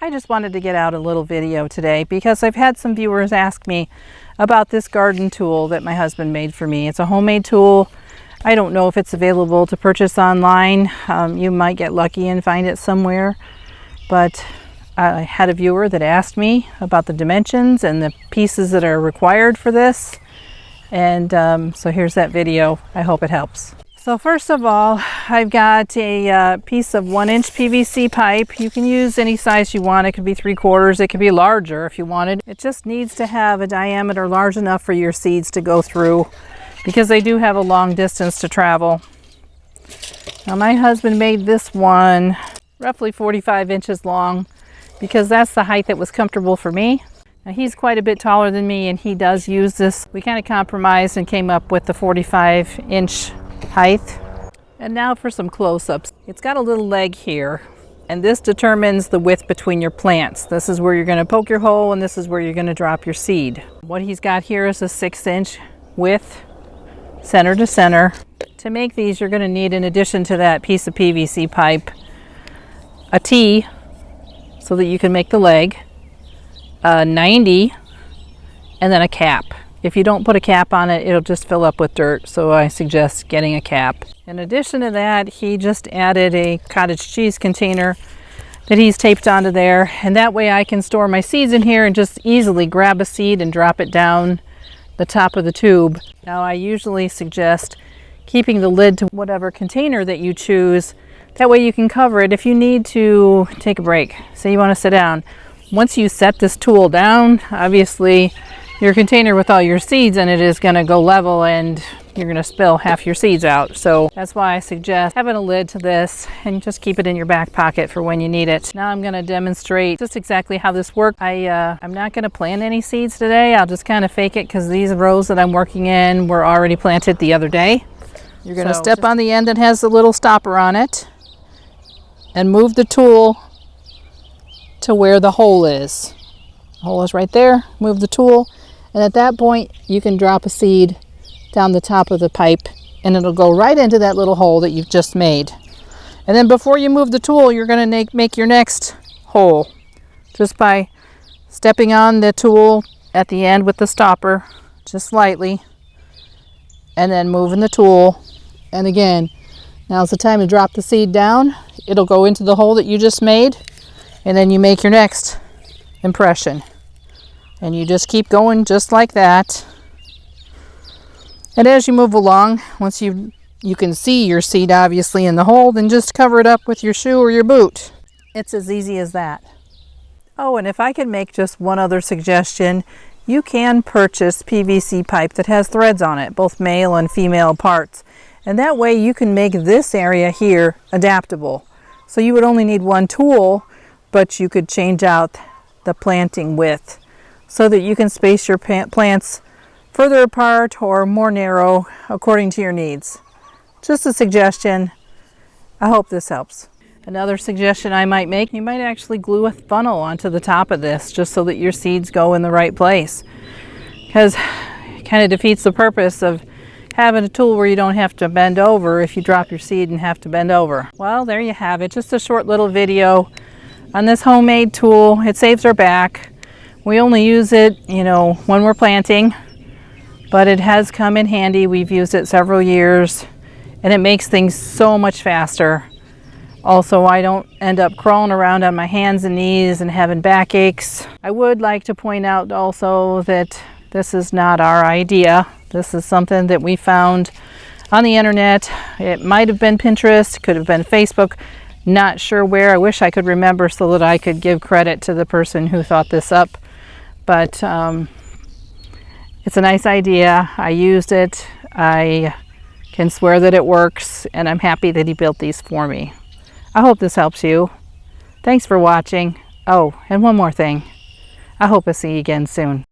I just wanted to get out a little video today because I've had some viewers ask me about this garden tool that my husband made for me. It's a homemade tool. I don't know if it's available to purchase online. You might get lucky and find it somewhere, but I had a viewer that asked me about the dimensions and the pieces that are required for this, and so here's that video. I hope it helps. So first of all, I've got a piece of 1-inch PVC pipe. You can use any size you want. It could be 3/4, it could be larger if you wanted. It just needs to have a diameter large enough for your seeds to go through, because they do have a long distance to travel. Now my husband made this one roughly 45 inches long because that's the height that was comfortable for me. Now he's quite a bit taller than me and he does use this. We kind of compromised and came up with the 45-inch height. And now for some close-ups. It's got a little leg here, and this determines the width between your plants. This is where you're going to poke your hole, and this is where you're going to drop your seed. What he's got here is a 6-inch width, center to center. To make these, you're going to need, in addition to that piece of PVC pipe, a T so that you can make the leg, a 90, and then a cap. If you don't put a cap on it, it'll just fill up with dirt, so I suggest getting a cap. In addition to that, he just added a cottage cheese container that he's taped onto there, and that way I can store my seeds in here and just easily grab a seed and drop it down the top of the tube. Now I usually suggest keeping the lid to whatever container that you choose. That way you can cover it if you need to take a break. Say you want to sit down. Once you set this tool down, obviously your container with all your seeds in it is going to go level and you're going to spill half your seeds out. So that's why I suggest having a lid to this and just keep it in your back pocket for when you need it. Now I'm going to demonstrate just exactly how this works. I'm not going to plant any seeds today. I'll just kind of fake it because these rows that I'm working in were already planted the other day. You're going to step on the end that has the little stopper on it and move the tool to where the hole is. The hole is right there. Move the tool. And at that point, you can drop a seed down the top of the pipe and it'll go right into that little hole that you've just made. And then before you move the tool, you're going to make your next hole just by stepping on the tool at the end with the stopper, just lightly, and then moving the tool. And again, now's the time to drop the seed down. It'll go into the hole that you just made, and then you make your next impression. And you just keep going just like that. And as you move along, once you can see your seed obviously in the hole, then just cover it up with your shoe or your boot. It's as easy as that. Oh, and if I could make just one other suggestion, you can purchase PVC pipe that has threads on it, both male and female parts. And that way you can make this area here adaptable. So you would only need one tool, but you could change out the planting width so that you can space your plants further apart or more narrow according to your needs. Just a suggestion. I hope this helps. Another suggestion I might make, you might actually glue a funnel onto the top of this just so that your seeds go in the right place. Because it kind of defeats the purpose of having a tool where you don't have to bend over if you drop your seed and have to bend over. Well, there you have it. Just a short little video on this homemade tool. It saves our back. We only use it, when we're planting, but it has come in handy. We've used it several years and it makes things so much faster. Also, I don't end up crawling around on my hands and knees and having backaches. I would like to point out also that this is not our idea. This is something that we found on the internet. It might have been Pinterest, could have been Facebook, not sure where. I wish I could remember so that I could give credit to the person who thought this up. But it's a nice idea. I used it. I can swear that it works, and I'm happy that he built these for me. I hope this helps you. Thanks for watching. Oh, and one more thing. I hope I see you again soon.